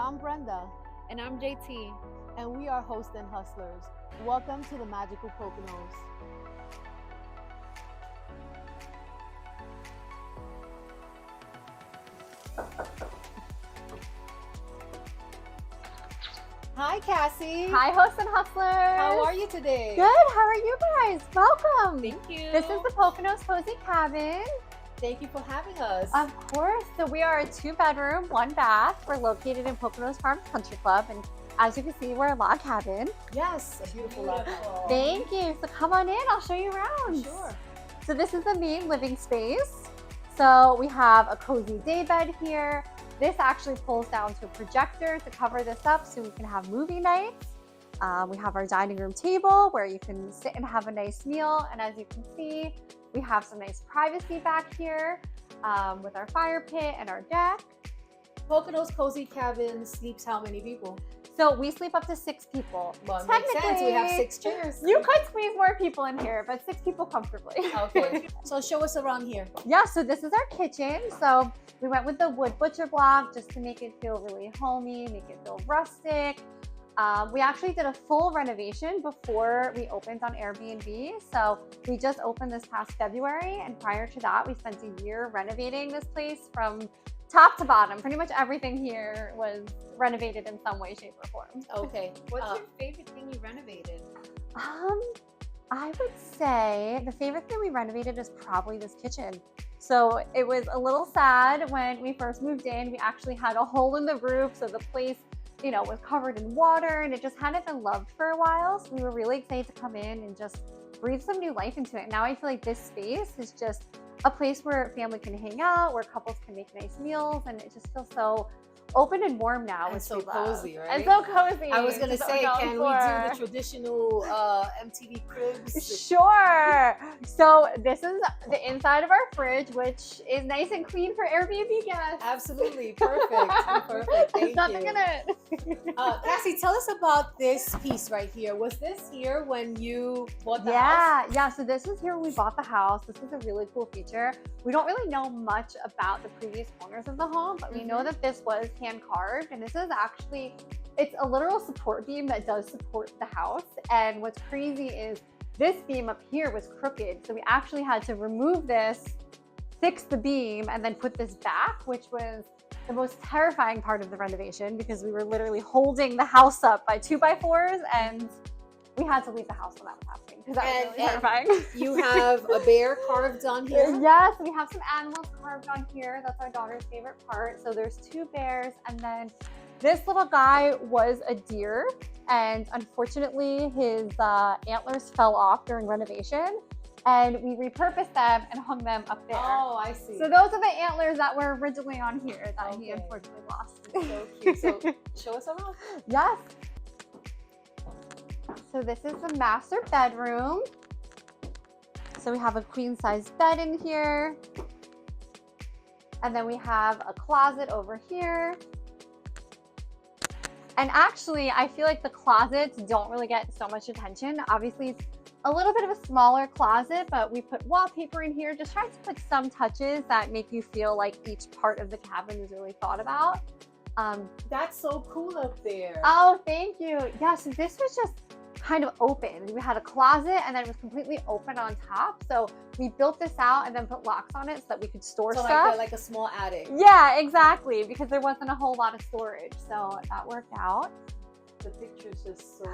I'm Brenda, And I'm JT. and we are Hosts and Hustlers. Welcome to the magical Poconos. Hi, Cassie. Hi, Hosts and Hustlers. How are you today? Good. How are you guys? Welcome. Thank you. This is the Poconos Cozy Cabin. Thank you for having us. Of course. So we are a 2-bedroom, 1-bath. We're located in Poconos Farms Country Club, and as you can see, we're a log cabin. Yes, a beautiful log. Thank you. So come on in. I'll show you around. Sure. So this is the main living space. So we have a cozy day bed here. This actually pulls down to a projector to cover this up so we can have movie nights. We have our dining room table where you can sit and have a nice meal. And as you can see, we have some nice privacy back here with our fire pit and our deck. Poconos Cozy Cabin sleeps how many people? So we sleep up to 6 people. Well, it makes sense. We have 6 chairs. You could squeeze more people in here, but 6 people comfortably. Okay. So show us around here. Yeah, so this is our kitchen. So we went with the wood butcher block just to make it feel really homey, make it feel rustic. We actually did a full renovation before we opened on Airbnb. So we just opened this past February, and prior to that, we spent a year renovating this place from top to bottom. Pretty much everything here was renovated in some way, shape, or form. Okay. What's your favorite thing you renovated? I would say the favorite thing we renovated is probably this kitchen. So it was a little sad when we first moved in. We actually had a hole in the roof, so the place, was covered in water, and it just hadn't been loved for a while. So we were really excited to come in and just breathe some new life into it. Now I feel like this space is just a place where family can hang out, where couples can make nice meals, and it just feels so open and warm now. And which so we love. cozy, right? And so cozy. I was gonna Just say, on can we do floor. the traditional MTV cribs? Sure. So this is the inside of our fridge, which is nice and clean for Airbnb guests. Absolutely, perfect, perfect. There's Thank nothing you. in it. Cassie, tell us about this piece right here. Was this here when you bought the house? Yeah. So this is here when we bought the house. This is a really cool feature. We don't really know much about the previous owners of the home, but we know that this was hand carved, and this is actually, it's a literal support beam that does support the house. And what's crazy is this beam up here was crooked, so we actually had to remove this, fix the beam, and then put this back, which was the most terrifying part of the renovation because we were literally holding the house up by 2x4s, and we had to leave the house when that was happening because that was really terrifying. You have a bear carved on here? Yes, we have some animals carved on here. That's our daughter's favorite part. So there's 2 bears, and then this little guy was a deer, and unfortunately his antlers fell off during renovation, and we repurposed them and hung them up there. Oh, I see. So those are the antlers that were originally on here that he unfortunately lost. So cute. So show us around. Yes. So this is the master bedroom. So we have a queen size bed in here. And then we have a closet over here. And actually, I feel like the closets don't really get so much attention. Obviously, it's a little bit of a smaller closet, but we put wallpaper in here, just trying to put some touches that make you feel like each part of the cabin is really thought about. That's so cool up there. Oh, thank you. Yeah, so this was just kind of open. We had a closet, and then it was completely open on top. So we built this out and then put locks on it so that we could store stuff. Like a small attic. Yeah, exactly, because there wasn't a whole lot of storage. So that worked out. The picture's just so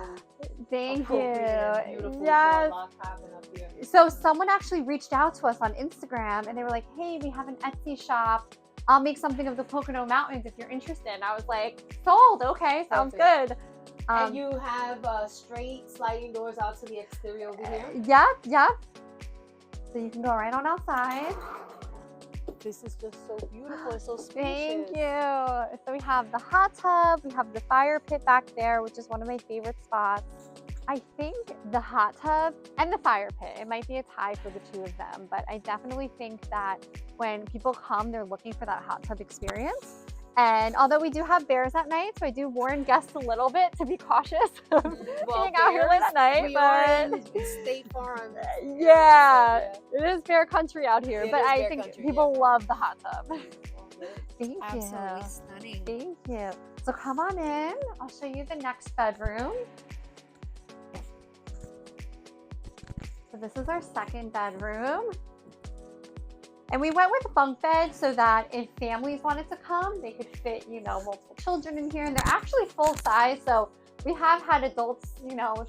Thank appropriate you. and beautiful. Yes. For a log cabin up here. So someone actually reached out to us on Instagram, and they were like, hey, we have an Etsy shop. I'll make something of the Pocono Mountains if you're interested. And I was like, sold. Okay, sounds good. And you have straight sliding doors out to the exterior over here? Yep. So you can go right on outside. This is just so beautiful. It's so spacious. Thank you. So we have the hot tub. We have the fire pit back there, which is one of my favorite spots. I think the hot tub and the fire pit, it might be a tie for the 2 of them, but I definitely think that when people come, they're looking for that hot tub experience. And although we do have bears at night, so I do warn guests a little bit to be cautious of being out here late at night. We but are in State Farm. yeah, it is bear country out here. It but is I bear think country, people love the hot tub. it. Thank Absolutely you. stunning. Thank you. So come on in. I'll show you the next bedroom. So this is our second bedroom. And we went with a bunk bed so that if families wanted to come, they could fit, multiple children in here. And they're actually full size. So we have had adults,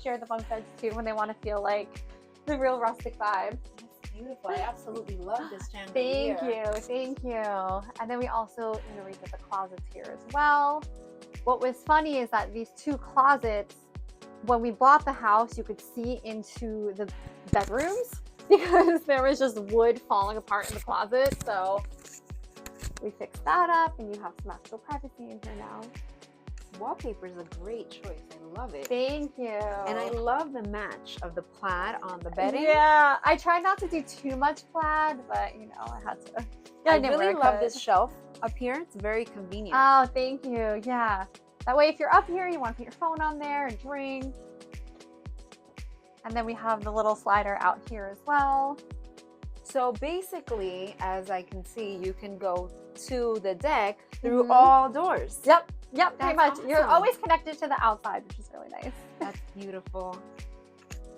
share the bunk beds too when they want to feel like the real rustic vibe. That's beautiful. I absolutely love this chandelier. Thank you. And then we also, redid the closets here as well. What was funny is that these two closets, when we bought the house, you could see into the bedrooms because there was just wood falling apart in the closet. So we fixed that up and you have some actual privacy in here now. Wallpaper is a great choice. I love it. Thank you. And I love the match of the plaid on the bedding. Yeah, I tried not to do too much plaid, but I had to. I really love this shelf up here. It's very convenient. Oh, thank you. Yeah. That way, if you're up here, you want to put your phone on there and drink. And then we have the little slider out here as well. So basically, as I can see, you can go to the deck through all doors. Yep, pretty That's much. awesome. You're always connected to the outside, which is really nice. That's beautiful.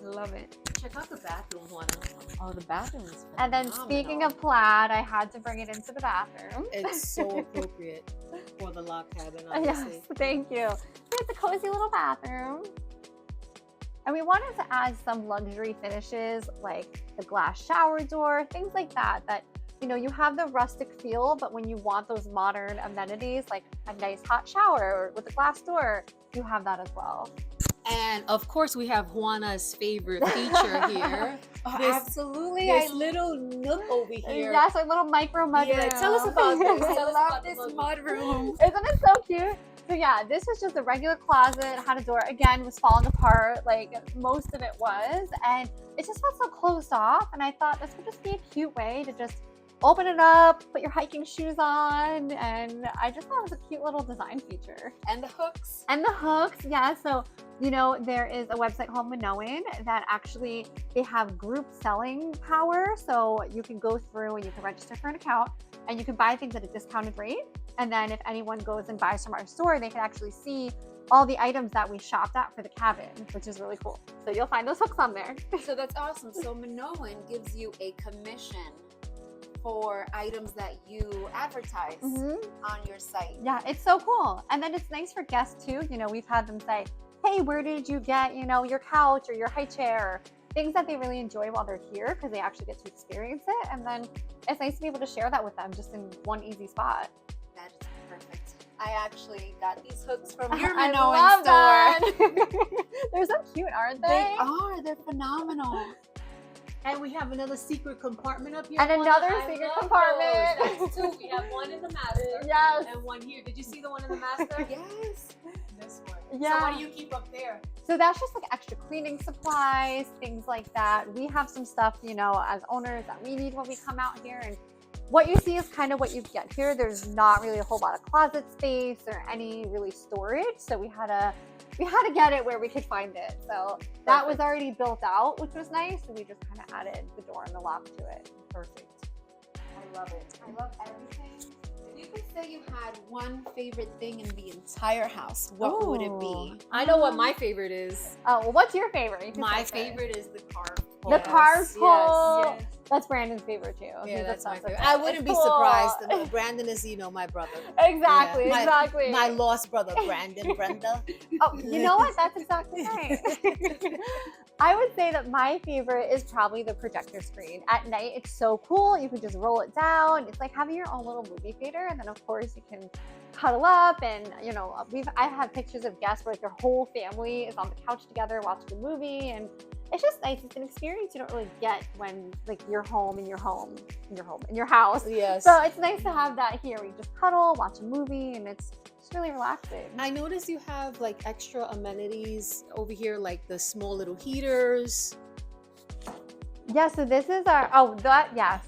I love it. Check out the bathroom, Juana. Oh, the bathroom is And then speaking of plaid, I had to bring it into the bathroom. It's so appropriate for the log cabin, Yes, obviously. thank you. It's a cozy little bathroom. And we wanted to add some luxury finishes like the glass shower door, things like that, you have the rustic feel, but when you want those modern amenities like a nice hot shower with a glass door, you have that as well. And of course, we have Juana's favorite feature here. Oh, This- absolutely. This I little nook over here. Yes, our little micro mudroom. Yeah, tell us about this. I Tell us love about the this mudroom. mudroom. Isn't it so cute? So yeah, this was just a regular closet, had a door, again, was falling apart, like most of it was, and it just felt so closed off, and I thought this would just be a cute way to just open it up, put your hiking shoes on, and I just thought it was a cute little design feature. And the hooks. And the hooks, yeah, so there is a website called Minoan that actually, they have group selling power, so you can go through and you can register for an account, and you can buy things at a discounted rate. And then if anyone goes and buys from our store, they can actually see all the items that we shopped at for the cabin, which is really cool. So you'll find those hooks on there. So that's awesome. So Minoan gives you a commission for items that you advertise on your site. Yeah, it's so cool. And then it's nice for guests too. We've had them say, hey, where did you get, your couch or your high chair? Or things that they really enjoy while they're here because they actually get to experience it. And then it's nice to be able to share that with them just in one easy spot. That is perfect. I actually got these hooks from your I Minoan love store. that. They're so cute, aren't they? They are. They're phenomenal. And we have another secret compartment up here. And Juana. another I secret love compartment. those. That's two. We have one in the master Yes. and one here. Did you see the one in the master? Yes. This one. Yeah. So what do you keep up there? So that's just like extra cleaning supplies, things like that. We have some stuff, as owners that we need when we come out here. And what you see is kind of what you get here. There's not really a whole lot of closet space or any really storage. So we had to get it where we could find it. So that was already built out, which was nice. So we just kind of added the door and the lock to it. Perfect. I love it. I love everything. If you could say you had one favorite thing in the entire house, what would it be? I know what my favorite is. Oh, well, what's your favorite? You can My say it. favorite is the carved pole. The carved pole. Yes. That's Brandon's favorite too. Yeah, He's that's my obsessed with favorite. it. I wouldn't It's be cool. surprised. Brandon is, my brother. Exactly, Yeah. exactly. My lost brother, Brandon, Brenda. Oh, you know what? That's exactly right. I would say that my favorite is probably the projector screen. At night, it's so cool. You can just roll it down. It's like having your own little movie theater. And then, of course, you can cuddle up. And, I've had pictures of guests where like, their whole family is on the couch together watching a movie. And it's just nice. It's an experience you don't really get when like you're home in your house. Yes. So it's nice to have that here where you just cuddle, watch a movie, and it's just really relaxing. I noticed you have like extra amenities over here, like the small little heaters. Yeah, so this is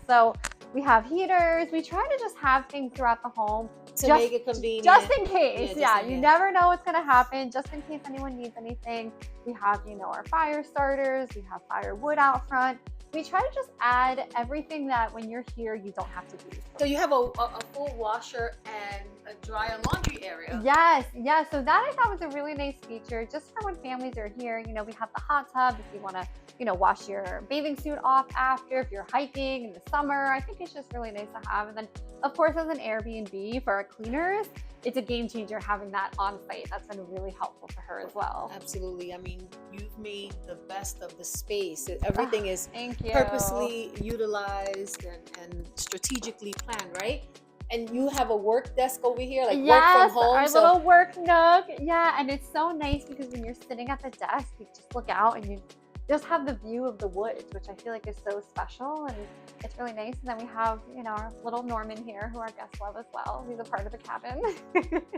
so we have heaters. We try to just have things throughout the home To make it convenient. just in case. just Yeah, in you case. never know what's gonna happen. Just in case anyone needs anything, we have our fire starters. We have firewood out front. we try to just add everything that when you're here, you don't have to use. So you have a full washer and a dryer laundry area. Yes. So that I thought was a really nice feature just for when families are here. You know, we have the hot tub if you want to, you know, wash your bathing suit off after, if you're hiking in the summer. I think it's just really nice to have. And then, of course, as an Airbnb for our cleaners, it's a game changer having that on site. That's been really helpful for her as well. Absolutely. I mean, you've made the best of the space. Everything is Thank you. purposely utilized and strategically planned, right? And you have a work desk over here, like work from home. Our little work nook. Yeah, and it's so nice because when you're sitting at the desk, you just look out and you just have the view of the woods, which I feel like is so special, and it's really nice. And then we have, you know, our little Norman here, who our guests love as well. He's a part of the cabin.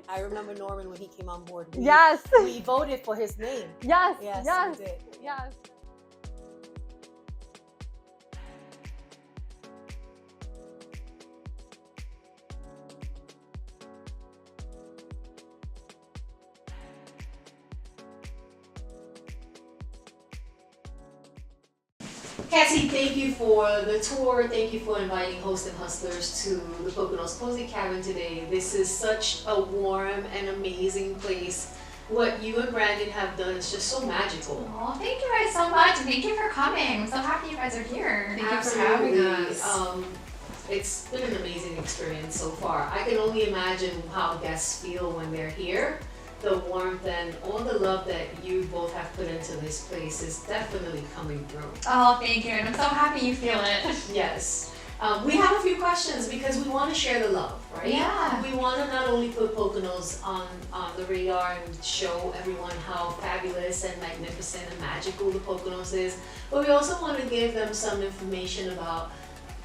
I remember Norman when he came on board. Yes. We voted for his name. Yes. We did. Yes. Cassie, thank you for the tour. Thank you for inviting Hosts and Hustlers to the Poconos Cozy Cabin today. This is such a warm and amazing place. What you and Brandon have done is just so magical. Oh, thank you guys so much. Thank you for coming. I'm so happy you guys are here. Thank you for having us. It's been an amazing experience so far. I can only imagine how guests feel when they're here. The warmth and all the love that you both have put into this place is definitely coming through. Oh, thank you. And I'm so happy you feel it. Yes. We have a few questions because we want to share the love, right? Yeah. We want to not only put Poconos on the radar and show everyone how fabulous and magnificent and magical the Poconos is, but we also want to give them some information about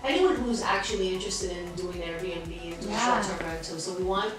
anyone who's actually interested in doing Airbnb and doing short-term rental. So we want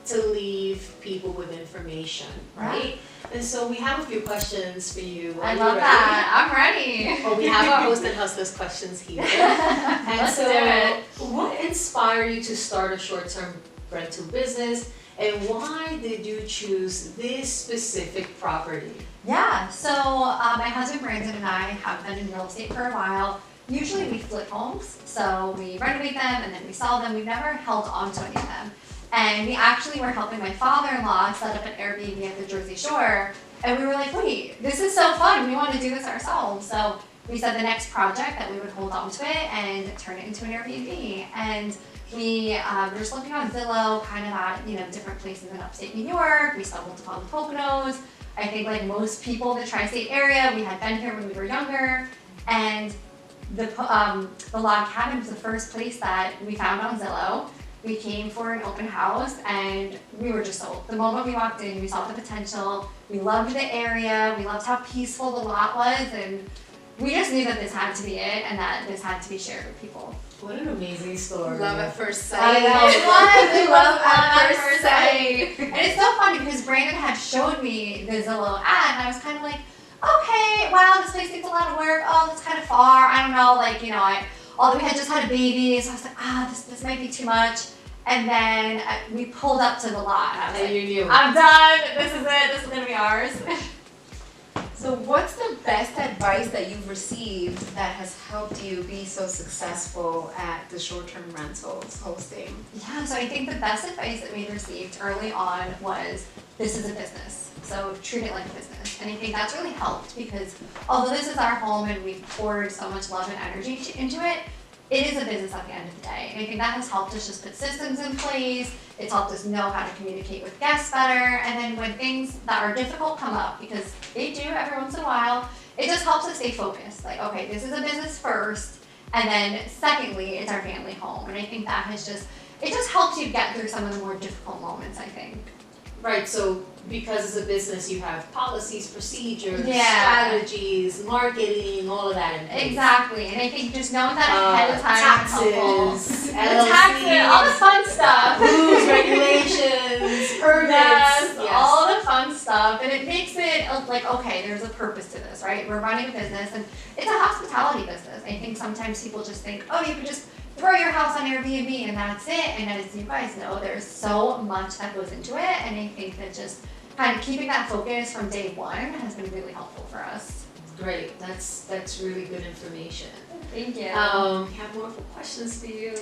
to leave people with information, right? And so we have a few questions for you. I love that. I'm ready. Well, we have our Host and Hustlers questions here. And Let's so, do it. what inspired you to start a short-term rental business, and why did you choose this specific property? Yeah, so my husband Brandon and I have been in real estate for a while. Usually we flip homes, so we renovate them and then we sell them. We've never held on to any of them. And we actually were helping my father-in-law set up an Airbnb at the Jersey Shore. And we were like, wait, this is so fun. We want to do this ourselves. So we said the next project that we would hold on to it and turn it into an Airbnb. And we were just looking on Zillow, kind of at, you know, different places in upstate New York. We stumbled upon the Poconos. I think like most people in the tri-state area, we had been here when we were younger. And the log cabin was the first place that we found on Zillow. We came for an open house and we were just sold. The moment we walked in, we saw the potential. We loved the area. We loved how peaceful the lot was, and we just knew that this had to be it and that this had to be shared with people. What an amazing story. Love at first sight. I know. It was. We love at first sight. And it's so funny because Brandon had showed me the Zillow ad and I was kind of like, okay, wow, this place takes a lot of work. Oh, that's kind of far. I don't know, like, you know, although we had just had a baby, so I was like, this might be too much. And then we pulled up to the lot, and I was like, you knew. I'm done. This is it. This is gonna be ours. So what's the best advice that you've received that has helped you be so successful at the short-term rentals hosting? Yeah, so I think the best advice that we received early on was, this is a business, so treat it like a business. And I think that's really helped because although this is our home and we've poured so much love and energy into it, it is a business at the end of the day. And I think that has helped us just put systems in place. It's helped us know how to communicate with guests better. And then when things that are difficult come up, because they do every once in a while, it just helps us stay focused. Like, okay, this is a business first. And then secondly, it's our family home. And I think that has it just helps you get through some of the more difficult moments, I think. Right, so because it's a business, you have policies, procedures, Yeah. strategies, marketing, all of that in place. Exactly. And I think just knowing that ahead of time is helpful. Taxes, The taxes, all the fun stuff. rules, regulations, permits. Yes, all the fun stuff. And it makes it like, okay, there's a purpose to this, right? We're running a business and it's a hospitality business. I think sometimes people just think, oh, you could just throw your house on Airbnb and that's it. And as you guys know, there's so much that goes into it. And I think that just kind of keeping that focus from day one has been really helpful for us. Great, that's really good information. Thank you. We have more questions for you.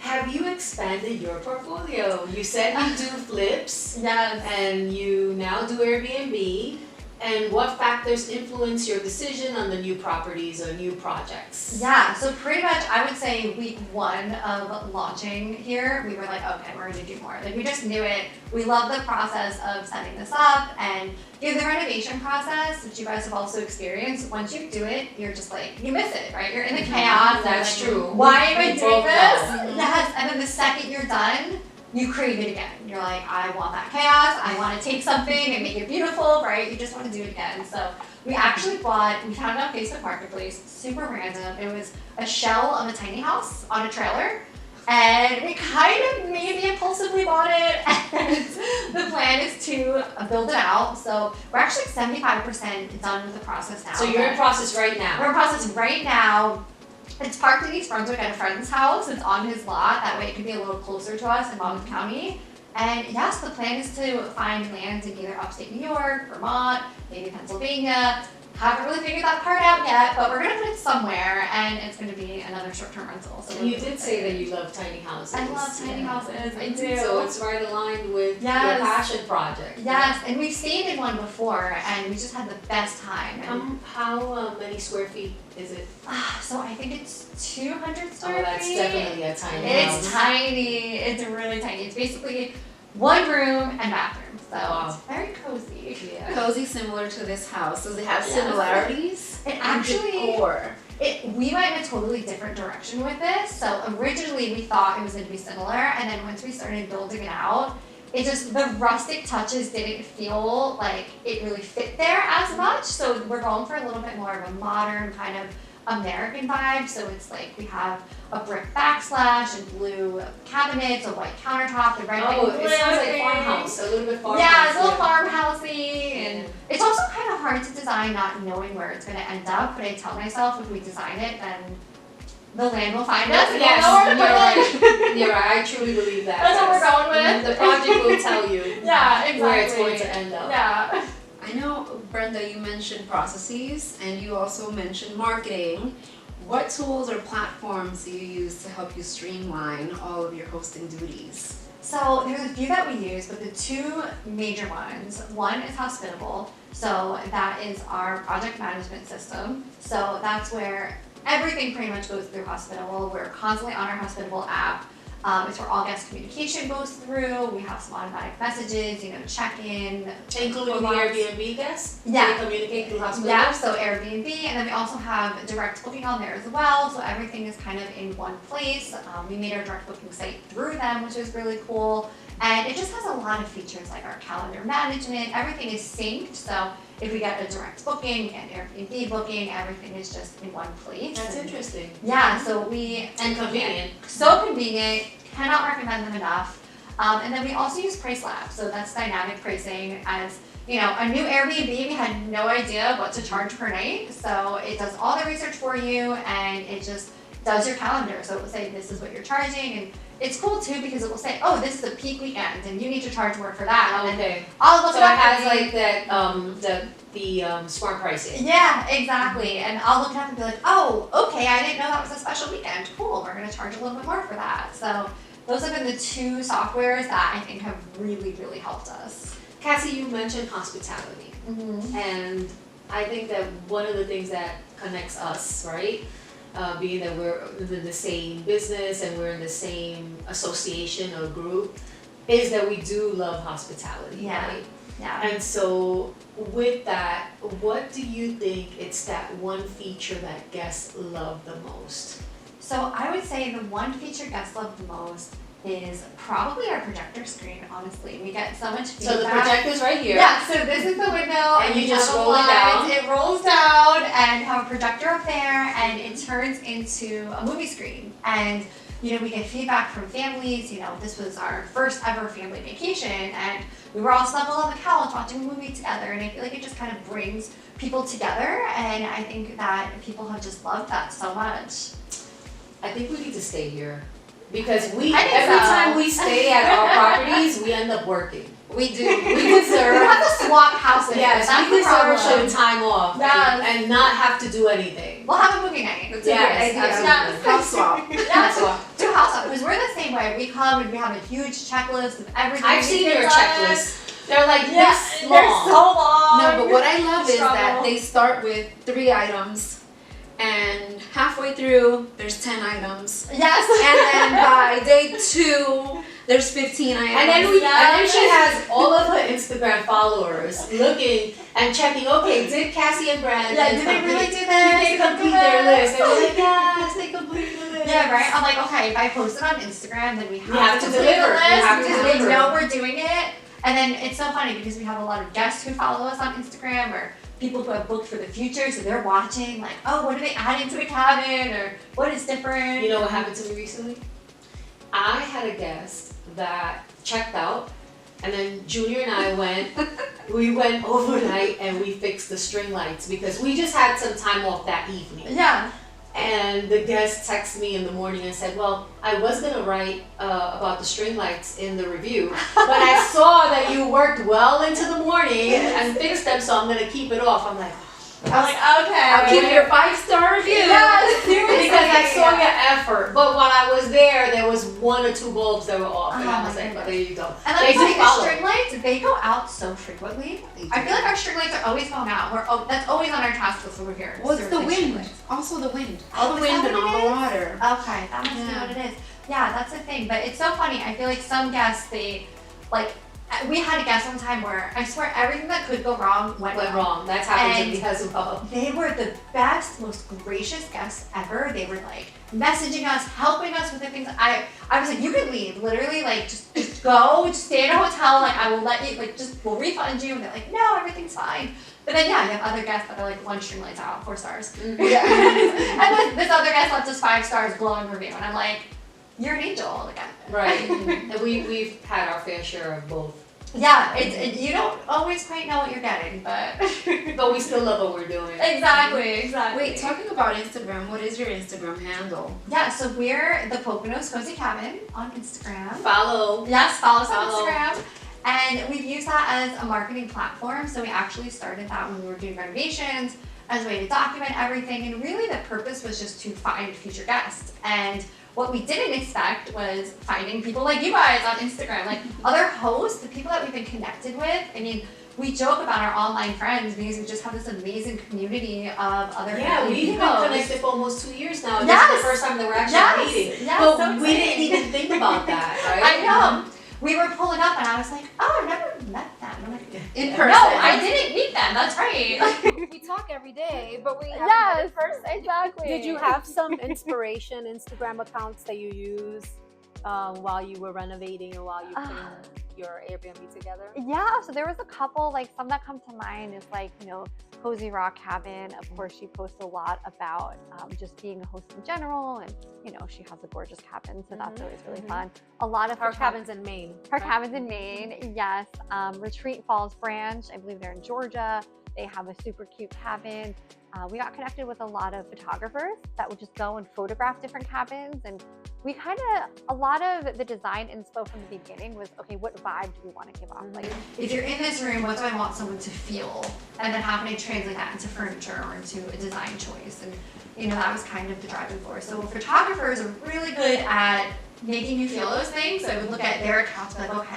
Have you expanded your portfolio? You said you do flips Yes. and you now do Airbnb. And what factors influence your decision on the new properties or new projects? Yeah, so pretty much I would say week 1 of launching here, we were like, okay, we're gonna do more. Like we just knew it. We love the process of setting this up and the renovation process, which you guys have also experienced. Once you do it, you're just like, you miss it, right? You're in the chaos. That's like, true. Why am I We doing both this? know. Yes, and then the second you're done, you crave it again. You're like, I want that chaos. I want to take something and make it beautiful, right? You just want to do it again. So we actually we found it on Facebook Marketplace, super random. It was a shell of a tiny house on a trailer. And we kind of maybe impulsively bought it. And the plan is to build it out. So we're actually 75% done with the process now. So you're in process right now. We're in process right now. It's parked in East Brunswick at a friend's house. It's on his lot. That way it can be a little closer to us in Monmouth County. And yes, the plan is to find land in either upstate New York, Vermont, maybe Pennsylvania. Haven't really figured that part out yet, but we're gonna put it somewhere, and it's gonna be another short-term rental. So And you did say that you love tiny houses. I love tiny houses. I do. So it's right aligned with Yes. your passion project. Yes, and we've stayed in one before, and we just had the best time. And, How many square feet is it? so I think it's 200 Oh, square that's feet. definitely a tiny house. It's tiny. It's really tiny. It's basically one room and bathroom. So Wow. it's very cozy. Yeah. Cozy, similar to this house. Does it have Yes. similarities? It in actually, decor? we went in a totally different direction with this. So originally we thought it was going to be similar, and then once we started building it out, it just, the rustic touches didn't feel like it really fit there as much. So we're going for a little bit more of a modern kind of American vibe. So it's like we have a brick backslash and blue cabinets, a white countertop, the red Oh, white it sounds like living. farmhouse, a little bit farmhouse. Yeah, it's a little farmhousey, and it's also kind of hard to design not knowing where it's going to end up. But I tell myself if we design it, then the land will find us. And we'll know where to You're put it. right. You're right. I truly believe that. That's what we're going with. The project will tell you Yeah, exactly. where it's going to end up. Yeah. I know, Brenda, you mentioned processes and you also mentioned marketing. What tools or platforms do you use to help you streamline all of your hosting duties? So there's a few that we use, but the two major ones, one is Hospitable. So that is our project management system. So that's where everything pretty much goes through Hospitable. We're constantly on our Hospitable app. It's where all guest communication goes through. We have some automatic messages, check-in. Including the Airbnb guests? Yeah. They communicate through hospital? Yeah, so Airbnb, and then we also have direct booking on there as well, so everything is kind of in one place. We made our direct booking site through them, which is really cool, and it just has a lot of features like our calendar management. Everything is synced, so if we get a direct booking and Airbnb booking, everything is just in one place. That's interesting. Yeah, so we And convenient. so convenient, cannot recommend them enough. And then we also use Price Lab, so that's dynamic pricing. As a new Airbnb, we had no idea what to charge per night, so it does all the research for you and it just does your calendar. So it will say this is what you're charging, and it's cool too because it will say, oh, this is the peak weekend and you need to charge more for that. And then Okay. I'll look So it it up has and be- like that, the smart pricing. Yeah, exactly. And I'll look it up and be like, oh, okay, I didn't know that was a special weekend. Cool, we're gonna charge a little bit more for that. So those have been the two softwares that I think have really, really helped us. Cassie, you mentioned hospitality. And I think that one of the things that connects us, right, being that we're in the same business and we're in the same association or group, is that we do love hospitality, Yeah. right? Yeah. And so with that, what do you think it's that one feature that guests love the most? So I would say the one feature guests love the most is probably our projector screen, honestly. We get so much feedback. So the projector's right here. Yeah, so this is the window And you we just have a roll it blind. down. It rolls down and you have a projector up there and it turns into a movie screen. And we get feedback from families, this was our first ever family vacation and we were all snuggled on the couch watching a movie together, and I feel like it just kind of brings people together, and I think that people have just loved that so much. I think we need to stay here because every I think so. time we stay at our properties, we end up working. We do. We We deserve. have to swap houses. Yes, That's we the deserve problem. some time off Yes. and not have to do anything. Absolutely. We'll have a movie night. That's Yes, a great idea. absolutely. House swap. That's what. Do house up because we're the same way. We come and we have a huge checklist of everything. I've we seen get your done. checklist. They're like Yeah, this they're long. so long. No, but what I love is that Struggle. they start with 3 items, and halfway through there's 10 items, Yes. and then by day 2 there's 15 items. And then she has all of her Instagram followers looking and checking. Okay, did Cassie and Brandon? Yeah, did they really do this? Did they Did they complete do their this? list? And we're like, yes, they completed the list. Yeah, right. I'm like, okay, if I post it on Instagram, then we have, have to complete deliver. the list You have to because deliver. we know we're doing it. And then it's so funny because we have a lot of guests who follow us on Instagram or people who have booked for the future, so they're watching like, oh, what are they adding to the cabin or what is different? You know what happened to me recently? I had a guest that checked out, and then Junior and I we went overnight and we fixed the string lights because we just had some time off that evening. Yeah. And the guest texted me in the morning and said, well, I was gonna write about the string lights in the review, but I saw that you worked well into the morning and fixed them, so I'm gonna keep it off. I'm like, I'm like, okay. I'll keep your 5-star review. Yes, seriously. because I saw your effort, but when I was there was 1 or 2 bulbs that were off, and Oh I was my like, well, there you go. And They that's do like the follow. string lights, they go out so frequently. I feel like our string lights are always going out. That's always on our task list over here. What's the String wind? lights. Also the wind. Oh, All the is that wind and what all it the is? water. Okay, that must be Yeah. what it is. Yeah, that's the thing. But it's so funny. I feel like some guests, we had a guest one time where I swear everything that could go wrong went Wrong. That's happened to And me because of They were the best, most gracious guests ever. They were like messaging us, helping us with the things. I was like, you can leave, literally, like just go, just stay in a hotel. Like I will let you, we'll refund you. And they're like, no, everything's fine. But then yeah, you have other guests that are like 1 string lights out, 4 stars. Yeah. And then this other guest left us 5 stars, glowing review, and I'm like, you're an angel again. Right. And we've had our fair share of both. Yeah, you don't always quite know what you're getting, but But we still love what we're doing. exactly. Wait, talking about Instagram, what is your Instagram handle? Yeah, so we're the Poconos Cozy Cabin on Instagram. Follow. Yes, follow us on Follow. Instagram. And we've used that as a marketing platform. So we actually started that when we were doing renovations as a way to document everything. And really the purpose was just to find future guests. And what we didn't expect was finding people like you guys on Instagram, like other hosts, the people that we've been connected with. I mean, we joke about our online friends because we just have this amazing community of other Yeah, we've been hosts. connected for almost 2 years now. This Yes. is the first time that we're actually Yes. meeting. Yes, But so we didn't exciting. even think about that, right? I know. We were pulling up and I was like, oh, I've never met them. I'm like, In Yeah. person. no, I didn't meet them. That's right. We talk every day, but we haven't met Yes, in person. exactly. Did you have some inspiration Instagram accounts that you use while you were renovating or while you put your Airbnb together? Yeah, so there was a couple, like some that come to mind is like, Cozy Rock Cabin. Of course, she posts a lot about just being a host in general, and she has a gorgeous cabin, so that's always really fun. A lot of Her photog- cabin's in Maine. Her right? cabin's in Maine, yes. Retreat Falls Branch, I believe they're in Georgia. They have a super cute cabin. We got connected with a lot of photographers that would just go and photograph different cabins. And we a lot of the design inspo from the beginning was, okay, what vibe do we want to give off? Like, If you're in this room, what do I want someone to feel? And then how can I translate that into furniture or into a design choice? And that was kind of the driving force. So photographers are really good at making you feel those things. So I would look at their accounts and be like,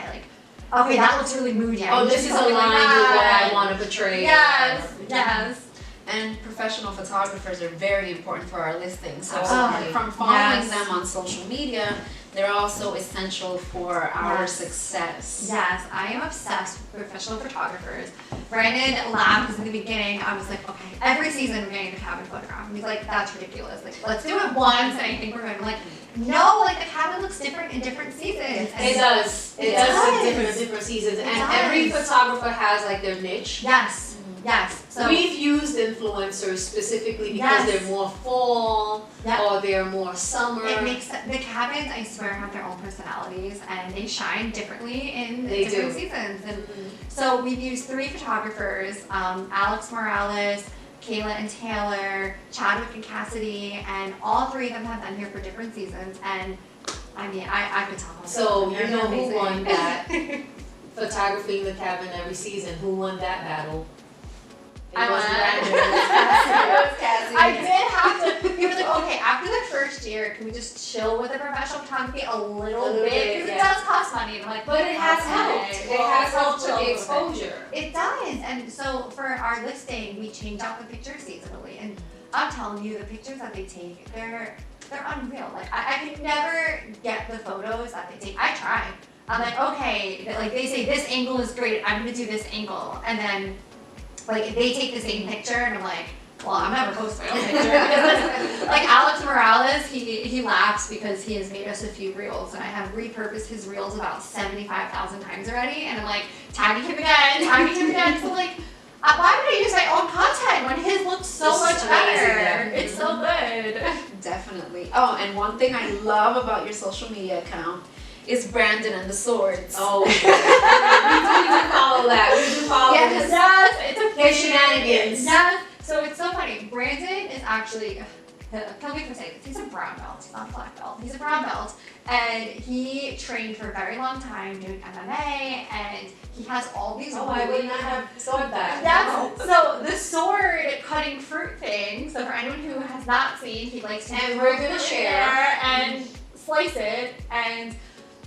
okay, that looks really moody. Oh, this is aligned with what I want to portray. Yes. And professional photographers are very important for our listings. So Absolutely. from following Yes. them on social media, they're also essential for our Yes. success. Yes, I am obsessed with professional photographers. Brandon laughed because in the beginning I was like, okay, every season we're getting a cabin photograph. And he's like, that's ridiculous. Like, let's do it once and I think we're good. I'm like, no, like the cabin looks different in different seasons. And It does. It does look different seasons. And every does. photographer has like their niche. Yes. So We've used influencers specifically because Yes. they're more fall Yep. or they're more summer. it makes the cabins, I swear, have their own personalities and they shine differently in They different do. seasons. And so we've used 3 photographers, Alex Morales, Kayla and Taylor, Chadwick and Cassidy, and all 3 of them have been here for different seasons. And I mean, I could talk about So them. you They're know who amazing. won that photography in the cabin every season? Who won that battle? It wasn't Brandon. It was Cassie. I did have to. He was like, okay, after the first year, can we just chill with the professional photography a little bit? Because it does cost money. And I'm like, But it has helped. It has helped with the chill. exposure. It does. And so for our listing, we change out the pictures seasonally. And I'm telling you, the pictures that they take, they're unreal. Like I could never get the photos that they take. I try. I'm like, okay, like they say this angle is great, I'm gonna do this angle. And then like they take the same picture and I'm like, well, I'm never posting my own picture. Because like Alex Morales, he laughs because he has made us a few reels and I have repurposed his reels about 75,000 times already. And I'm like, tagging him again. So like, why would I use my own content when his looks so much better? It's so good. Definitely. Oh, and one thing I love about your social media account is Brandon and the Swords. Oh, we do follow that. We do follow this. Yes, it's a His shenanigans. Yes. So it's so funny. Brandon is actually, tell me if I say this, he's a brown belt. He's not a black belt. He's a brown belt. And he trained for a very long time doing MMA and he has all these I would not have thought that. That's, so the sword cutting fruit thing, so for anyone who has not seen, he likes to And we're gonna share. and slice it, and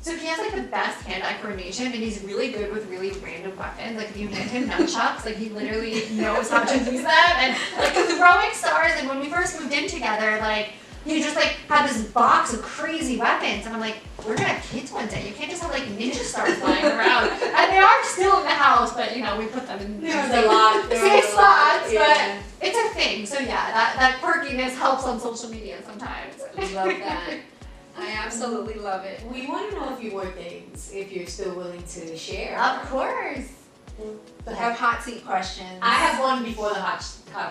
so he has like the best hand-eye coordination, and he's really good with really random weapons. Like if you hand him nunchucks, like he literally knows how to use them, and like throwing stars. And when we first moved in together, like he just like had this box of crazy weapons, and I'm like, we're gonna have kids one day. You can't just have like ninja stars flying around, and they are still in the house, but you know we put them in safe spots, but it's a thing. So yeah, that quirkiness helps on social media sometimes. Love that. I absolutely love it. We want to know if you work things, if you're still willing to share. Of course. I have hot seat questions. I have one before the hot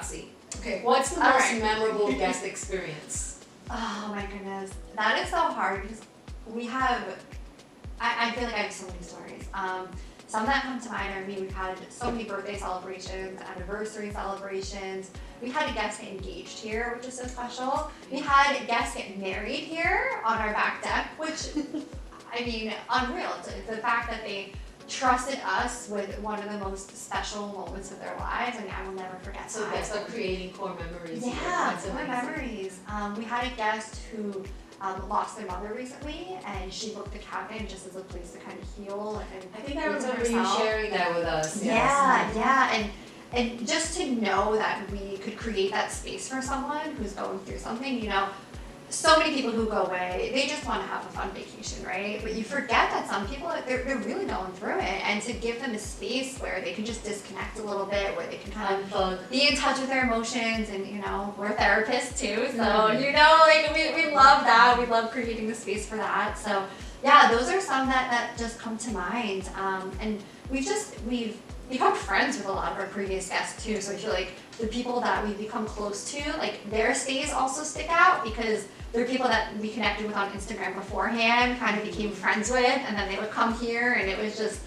seat. Okay. What's the All most right. memorable guest experience? Oh my goodness, that is so hard because we have. I feel like I have so many stories. Some that come to mind are we've had so many birthday celebrations, anniversary celebrations. We had a guest get engaged here, which is so special. We had guests get married here on our back deck, which, I mean, unreal. It's the fact that they trusted us with one of the most special moments of their lives. I mean, I will never forget So that. that's like creating core memories. Yeah, That's core amazing. memories. We had a guest who lost their mother recently, and she booked the cabin just as a place to kind of heal and I think I heal to remember you herself. sharing that with us. Yeah, and just to know that we could create that space for someone who's going through something, you know, so many people who go away, they just want to have a fun vacation, right? But you forget that some people, they're really going through it, and to give them a space where they can just disconnect a little bit, where they can kind of Unplug. be in touch with their emotions, and you know, we're therapists too, so you know, like we love that. We love creating the space for that. So yeah, those are some that just come to mind. And we've become friends with a lot of our previous guests too. So I feel like the people that we've become close to, like their stays also stick out because they're people that we connected with on Instagram beforehand, kind of became friends with, and then they would come here, and it was just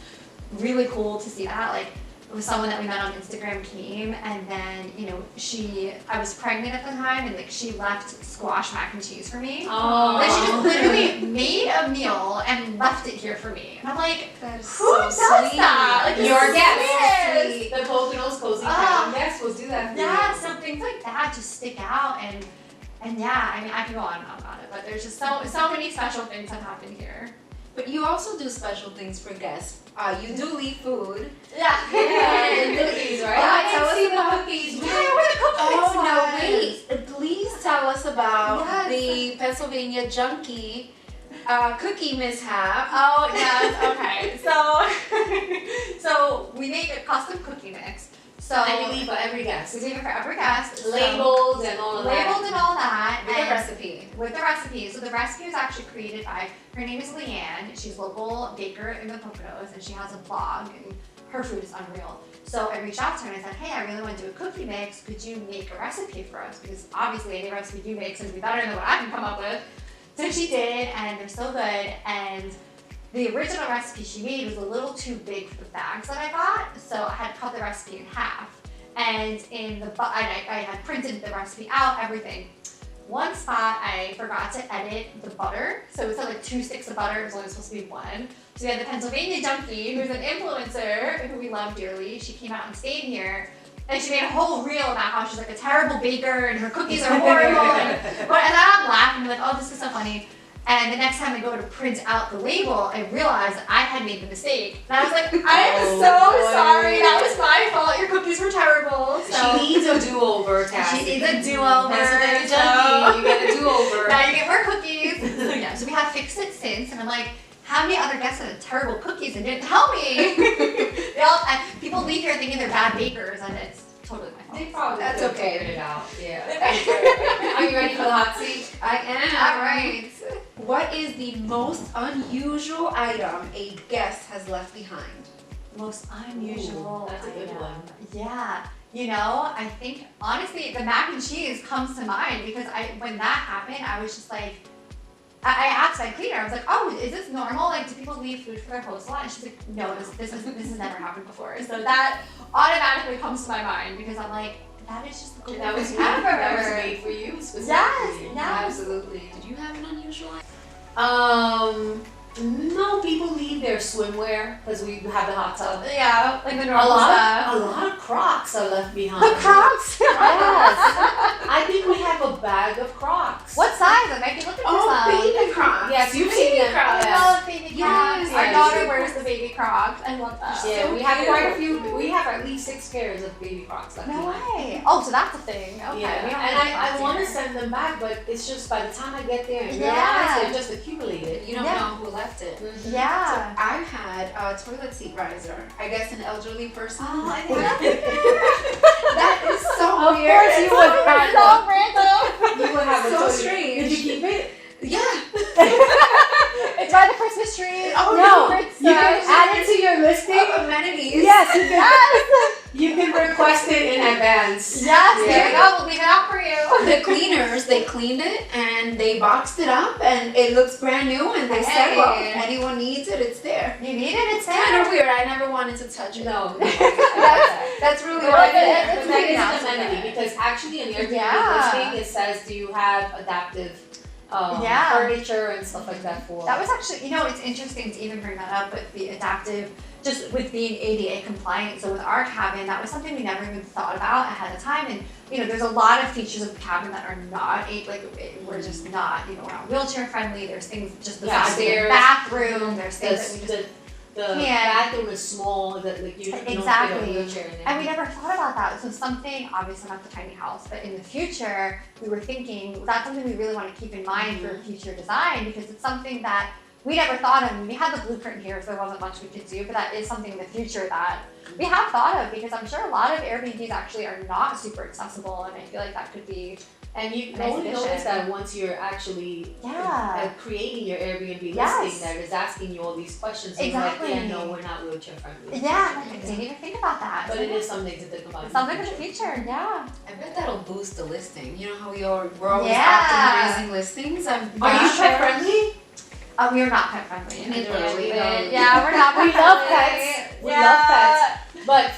really cool to see that. Like, it was someone that we met on Instagram came, and then, you know, I was pregnant at the time, and like she left squash mac and cheese for me. Oh. Like she just literally made a meal and left it here for me. And I'm like, That is who so does sweet. that? Like, Your this guest. is sweet. The Poconos Cozy Ah. Cabin guests will do that for Yeah, you. so things like that just stick out, and yeah, I mean, I can go on and on about it, but there's just so many special things that happen here. But you also do special things for guests. You do leave food. Yeah. Yeah, and cookies, right? Yeah, Tell tell us us about cookies. Yeah, where the cookies Oh, no, was. wait. Please tell us about Yes. the Pennsylvania Junkie cookie mishap. Oh yes, okay. So we make a custom cookie mix. So And you leave for every guest. we leave it for every guest. So Labeled and all of that. labeled and all that. With a and recipe. With the recipe. So the recipe was actually created by, her name is Leanne. She's a local baker in the Poconos, and she has a blog, and her food is unreal. So I reached out to her and I said, hey, I really want to do a cookie mix. Could you make a recipe for us? Because obviously any recipe you make is going to be better than what I can come up with. So she did, and they're so good. And the original recipe she made was a little too big for the bags that I got, so I had to cut the recipe in half. And I had printed the recipe out, everything. One spot I forgot to edit the butter, so it said like 2 sticks of butter, it was only supposed to be 1. So we had the Pennsylvania Junkie, who's an influencer who we love dearly. She came out and stayed here, And she made a whole reel about how she's like a terrible baker and her cookies are horrible. and I'm laughing, like, oh, this is so funny. And the next time I go to print out the label, I realized I had made the mistake. And I was like, I am so sorry. That was my fault. Your cookies were terrible. So. She needs a do-over, Cassie. She needs a do-over. That's what you get a do-over. Now you get more cookies. So yeah, so we have fixed it since, and I'm like, how many other guests had terrible cookies and didn't tell me? People leave here thinking they're bad bakers, and it's totally my fault. They probably That's could have okay. figured it out. Yeah. Are you ready for the hot seat? I am. All right. What is the most unusual item a guest has left behind? Most unusual. Ooh, that's a good item. one. Yeah. You know, I think honestly the mac and cheese comes to mind because when that happened, I was just like, I asked my cleaner, I was like, oh, is this normal? Like, do people leave food for their host a lot? And she's like, no, this has never happened before. So that automatically comes to my mind because I'm like, that is just the coolest That was thing made, ever. that was made for you specifically. Yes, yes. Absolutely. Did you have an unusual item? No, people leave their swimwear because we have the hot tub. Yeah, like the A normal stuff. lot of Crocs are left behind. The Crocs? Yes. I think we have a bag of Crocs. What size? I might be looking for some. baby Crocs. Yes, you've seen them. I Yes. love baby Crocs. Yes, Our yes. daughter wears the baby Crocs. I love that. Yeah, So we have cute. quite a few. We have at least 6 pairs of baby Crocs left No behind. way. Oh, so that's a thing. Okay. Yeah, we don't and have I Crocs want to here. send them back, but it's just by the time I get there and Yeah. realize they're just accumulated. You don't Yeah. know who left it. Yeah. I had a toilet seat riser. I guess an elderly person. Oh, I think that's it. That is so Of weird. course you It's would so have So one. random. You would have a So toilet- strange. Did you keep it? Yeah. It's by the Christmas tree. Oh, No, It's you can add it to your listing. Amenities. Yes, you can request it in advance. Yes, there you Yeah. go. We'll leave it out for you. The cleaners, they cleaned it and they boxed it up and it looks brand new and they said, well, if Hey. anyone needs it, it's there. You need it, it's Kind there. of weird. I never wanted to touch it. No, That's really But what that I is did. really an nice. amenity because actually in the Airbnb Yeah. listing it says do you have adaptive Yeah. furniture and stuff like that for. That was actually, you know, it's interesting to even bring that up with the adaptive, just with being ADA compliant. So with our cabin, that was something we never even thought about ahead of time. And, you know, there's a lot of features of the cabin that are not, we're just not, you know, we're not wheelchair friendly. There's things, just the Yeah, size of the stairs. bathroom, there's things that we just, the can't. bathroom is small that like you don't fit a Exactly. wheelchair in there. and we never thought about that. So something, obviously not the tiny house, but in the future, we were thinking that's something we really want to keep in mind for future design because it's something that we never thought of. We had the blueprint here, so there wasn't much we could do, but that is something in the future that we have thought of because I'm sure a lot of Airbnbs actually are not super accessible, and I feel like that could be And you Nice only addition. notice that once you're actually creating your Airbnb Yes. listing that is asking you all these questions. And Exactly. You're like, yeah, no, we're not wheelchair friendly. yeah. I didn't even think about that. But it is something to think about. in something for the future. future. Yeah. I bet that'll boost the listing. You know how we're always Yeah. optimizing listings? Are you pet friendly? We are not pet friendly. Neither are we. Yeah, we're not pet We love friendly. pets. We love pets. But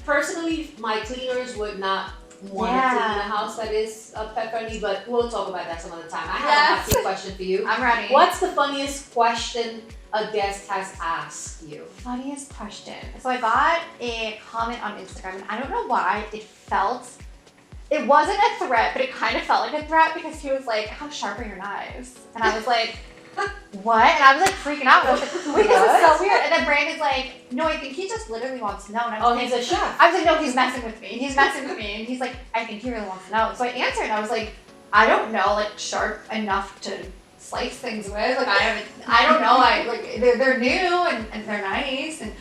personally, my cleaners would not want to clean a house that is pet friendly, but we'll talk about that some other time. I have a hot Yes. seat question for you. I'm ready. What's the funniest question a guest has asked you? Funniest question. So I got a comment on Instagram, and I don't know why it wasn't a threat, but it kind of felt like a threat because he was like, "How sharp are your knives?" And I was like, "What?" And I was like freaking out. I was like, "Wait, this is so weird." And then Brandon's like, "No, I think he just literally wants to know." And I was Oh, like, he's a chef. I was like, "No, he's messing with me. He's messing with me." And he's like, "I think he really wants to know." So I answered, and I was like, "I don't know, like sharp enough to slice things with. Like I don't know. They're new and they're nice." And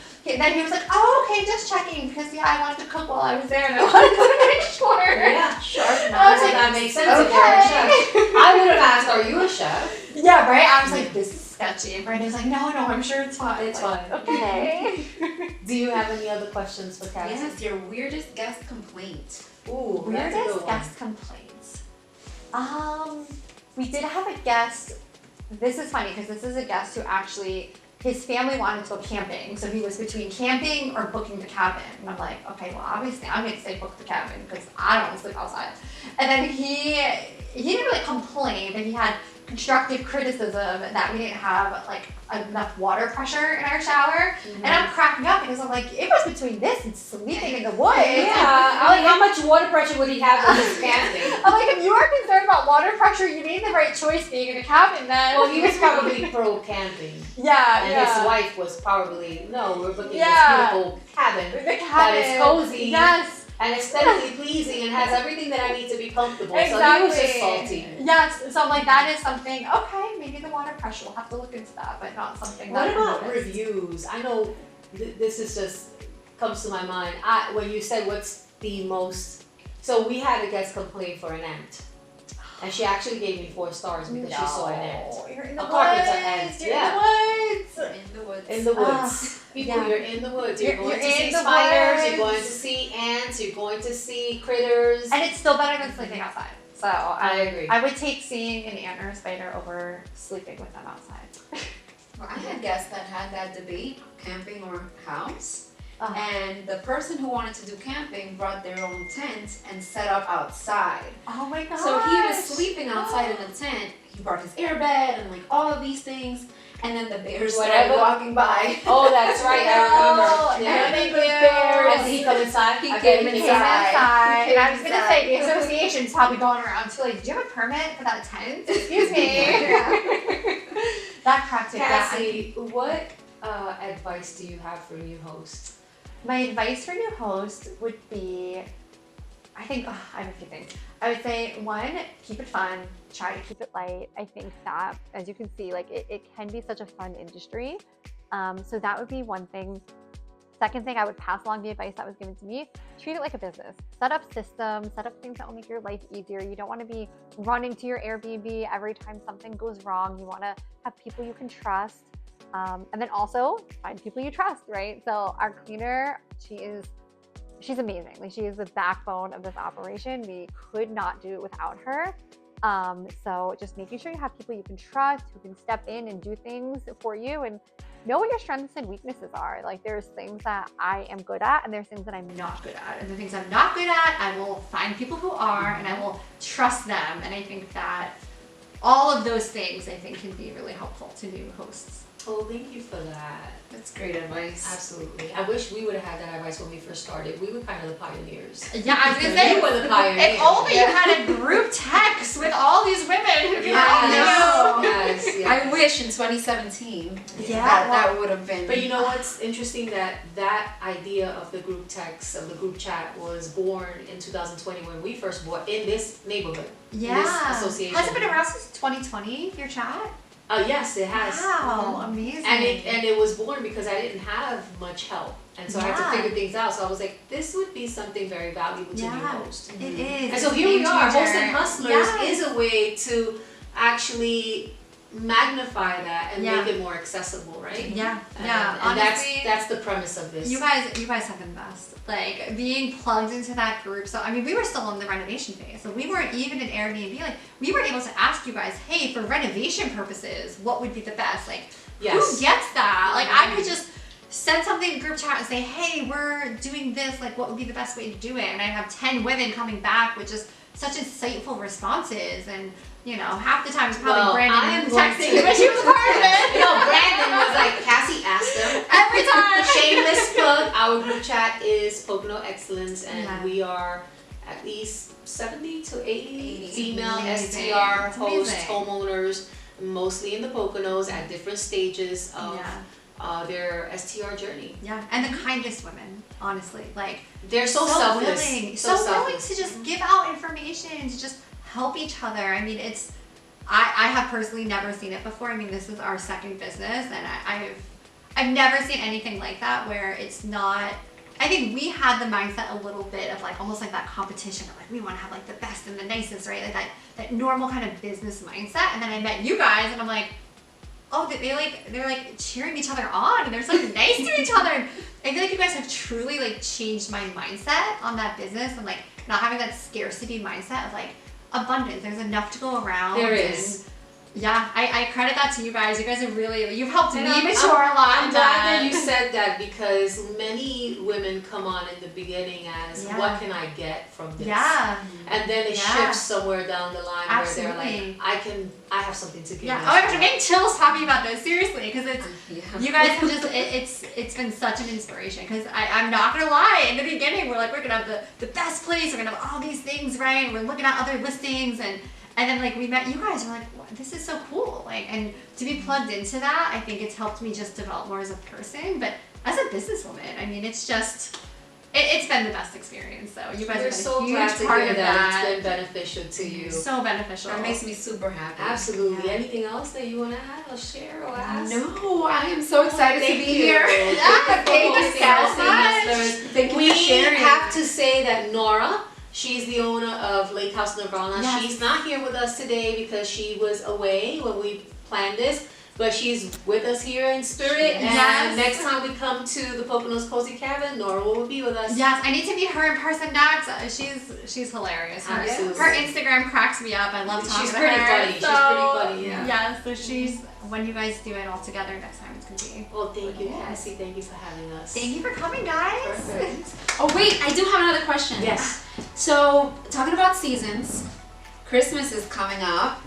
then he was like, "Oh, okay, just checking because I wanted to cook while I was there and I wanted to make sure." Yeah, sharp I was knives. like, That makes sense if you're a chef. I would have asked, are you a chef? Yeah, right. I was like, "This is sketchy," and Brandon was like, "No, I'm sure it's fine." It's Like, fine. Okay. Do you have any other questions for Cassie? Yes, your weirdest guest complaint. Ooh, that's a Weirdest good one. guest complaints. We did have a guest. This is funny because this is a guest who actually his family wanted to go camping, so he was between camping or booking the cabin. And I'm like, okay, well obviously I'm gonna say book the cabin because I don't want to sleep outside. And then he didn't really complain, but he had constructive criticism that we didn't have like enough water pressure in our shower, and I'm cracking up because I'm like, it was between this and sleeping in the woods. Yeah, I'm like, how much water pressure would he have when he's camping? I'm like, if you are concerned about water pressure, you made the right choice being in a cabin then. Well, he was probably pro camping. Yeah, And yeah. his wife was probably, no, we're booking Yeah. this beautiful cabin The that cabin. is cozy Yes. and aesthetically pleasing and has everything that I need to be comfortable. Exactly. So he was just salty. Yes. So I'm like, that is something, okay, maybe the water pressure, we'll have to look into that, but not something What that about I noticed. reviews? I know this is just comes to my mind. When you said what's the most, so we had a guest complaint for an ant, and she actually gave me 4 stars because she saw an ant. You're in the Apartments are woods. ants, You're yeah. in the woods. In the woods. In the woods. People, yeah. you're in the woods. You're going You're to in see the spiders, woods. you're going to see ants, you're going to see critters. And it's still better than sleeping outside. So I agree. I would take seeing an ant or a spider over sleeping with them outside. Well, I had guests that had that debate, camping or house. Uh-huh. And the person who wanted to do camping brought their own tent and set up outside. Oh my god. So he was sleeping outside in a tent. He brought his airbed and like all of these things. And then the bears started Whatever. walking by. Oh, that's right. I remember. Yeah. Yeah. Bears. And did he come inside? He I came bet Came inside. inside. Came And I was gonna inside. say the association's probably going around too, like, do you have a permit for that tent? Excuse me. That cracked it. Yeah. Cassie, what advice do you have for new hosts? My advice for new hosts would be, I think, I have a few things. I would say, one, keep it fun, try to keep it light. I think that, as you can see, like it can be such a fun industry. So that would be one thing. Second thing, I would pass along the advice that was given to me. Treat it like a business. Set up systems, set up things that will make your life easier. You don't want to be running to your Airbnb every time something goes wrong. You want to have people you can trust. And then also find people you trust, right? So our cleaner, she's amazing. Like, she is the backbone of this operation. We could not do it without her. So just making sure you have people you can trust, who can step in and do things for you, and know what your strengths and weaknesses are. Like, there's things that I am good at and there's things that I'm not good at. And the things I'm not good at, I will find people who are, and I will trust them. And I think that all of those things, I think, can be really helpful to new hosts. Oh, thank you for that. That's great advice. Absolutely. I wish we would have had that advice when we first started. We were kind of the pioneers. Yeah, I was gonna say, You were the pioneers. if only you had a group text with all these women who can help you. Yes, yes. I wish in 2017 Yeah, that would have been. But you know what's interesting, that idea of the group text, of the group chat, was born in 2020 when we first bought in this neighborhood, in this association. Has it been around since 2020, your chat? Yes, it has. Wow, amazing. And it was born because I didn't have much help, and so I had Yeah. to figure things out. So I was like, this would be something very valuable to new Yeah. hosts. It is. And so It's here we game are. changer. Hosts and Hustlers Yes. is a way to actually magnify that and Yeah. make it more accessible, right? Yeah, And, yeah. and Honestly, that's the premise of this. you guys have been the best. Like, being plugged into that group. So I mean, we were still in the renovation phase, so we weren't even in Airbnb. Like, we were able to ask you guys, hey, for renovation purposes, what would be the best? Like, Yes. who gets that? Like, I could just send something in group chat and say, hey, we're doing this. Like, what would be the best way to do it? And I have 10 women coming back with just such insightful responses, and you know, half the time it's probably Well, Brandon I am going texting to- you, but she was a part of it. You know, Brandon was like, Cassie asked them. Every time. Shameless plug, our group chat is Pocono Excellence, and Yeah. we are at least 70 to 80 female Amazing. STR It's hosts, amazing. homeowners, mostly in the Poconos at different stages of Yeah. their STR journey. Yeah, and the kindest women, honestly. Like, They're so selfless. willing, So so willing selfless. to just give out information, to just help each other. I mean, it's, I have personally never seen it before. I mean, this is our second business, and I've never seen anything like that where it's not. I think we had the mindset a little bit of like almost like that competition of like we want to have like the best and the nicest, right? Like that normal kind of business mindset. And then I met you guys, and I'm like, oh, they're like cheering each other on, and they're so nice to each other. And I feel like you guys have truly like changed my mindset on that business, and like not having that scarcity mindset of like abundance. There's enough to go around. There and is. Yeah, I credit that to you guys. You guys have really, you've helped me And mature a lot. I'm glad that you said that because many women come on in the beginning as, Yeah. what can I get from this? Yeah. And then it Yeah. shifts somewhere down the line where they're Absolutely. like, I have something to give Yeah. you. Oh my gosh, I'm getting chills talking about this, seriously, because it's, Yeah. you guys have just, it's been such an inspiration, because I'm not going to lie, in the beginning, we're like, we're going to have the best place, we're going to have all these things, right? And we're looking at other listings, and then like we met you guys, we're like, wow, this is so cool. Like, and to be plugged into that, I think it's helped me just develop more as a person, but as a businesswoman, I mean, it's just, it's been the best experience. So you guys We're have been so a huge glad to part hear of that that. it's been beneficial to you. So beneficial. That makes me super happy. Absolutely. Yeah. Anything else that you want to add or share or ask? No, I am so excited to Thank be you. here. Thank you so much. Thank you We for sharing. have to say that Nora, she's the owner of Lake House Nirvana. Yes. She's not here with us today because she was away when we planned this, but she's with us here in spirit. And Yes. next time we come to the Poconos Cozy Cabin, Nora will be with us. Yes, I need to meet her in person next. She's hilarious. Her, Absolutely. her Instagram cracks me up. I love talking She's to pretty her. funny. She's pretty funny, yeah. Yeah, so she's, when you guys do it all together next time, it's gonna be. Well, thank you, Yes. Cassie. Thank you for having us. Thank you for coming, guys. Perfect. Oh wait, I do have another question. Yes. So talking about seasons, Christmas is coming up,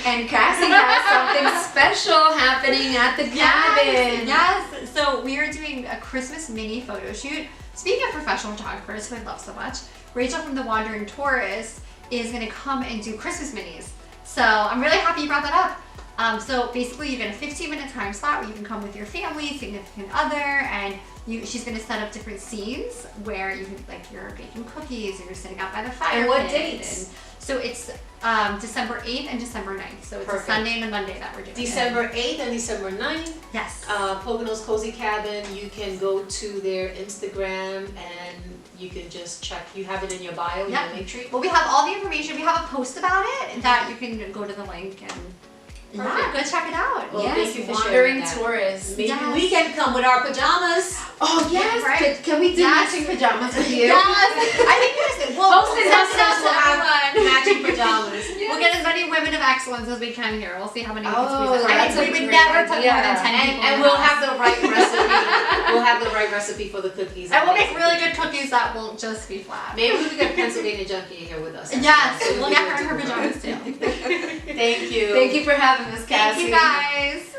and Cassie has something special happening at the cabin. Yes. So we are doing a Christmas mini photo shoot. Speaking of professional photographers, who I love so much, Rachel from the Wandering Tourist is going to come and do Christmas minis. So I'm really happy you brought that up. So basically, you get a 15-minute time slot where you can come with your family, significant other, and she's going to set up different scenes where you can, like, you're baking cookies or you're sitting out by the fire. And what pit, dates? and so it's December 8th and December 9th. So it's Perfect. a Sunday and a Monday that we're doing. December 8th and December 9th. Yes. Poconos Cozy Cabin, you can go to their Instagram and you can just check. You have it in your bio, Yep. your link tree. Well, we have all the information. We have a post about it that you can go to the link and yeah, go check it out. Well, Yes, thank you for wandering sharing that. tourists. Maybe Yes. we can come with our pajamas. Oh yes, right? can we do Yes. matching pajamas with you? Yes, I think there's. We'll Hosts and send it out Hustlers to will have everyone. matching pajamas. We'll get as many women of excellence as we can here. We'll see how many we can Oh, squeeze in. I that's mean, a we would great never put more than idea. 10 people. And in we'll the have house. the right recipe. We'll have the right recipe for the cookies. And we'll make really good cookies that won't just be flat. Maybe we get Pennsylvania Junkie here with us. Yes, So we'll be get good her in her to go. pajamas too. Thank you. Thank you for having us, Cassie. Thank you guys.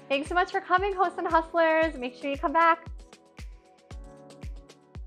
Thanks so much for coming, Hosts and Hustlers. Make sure you come back.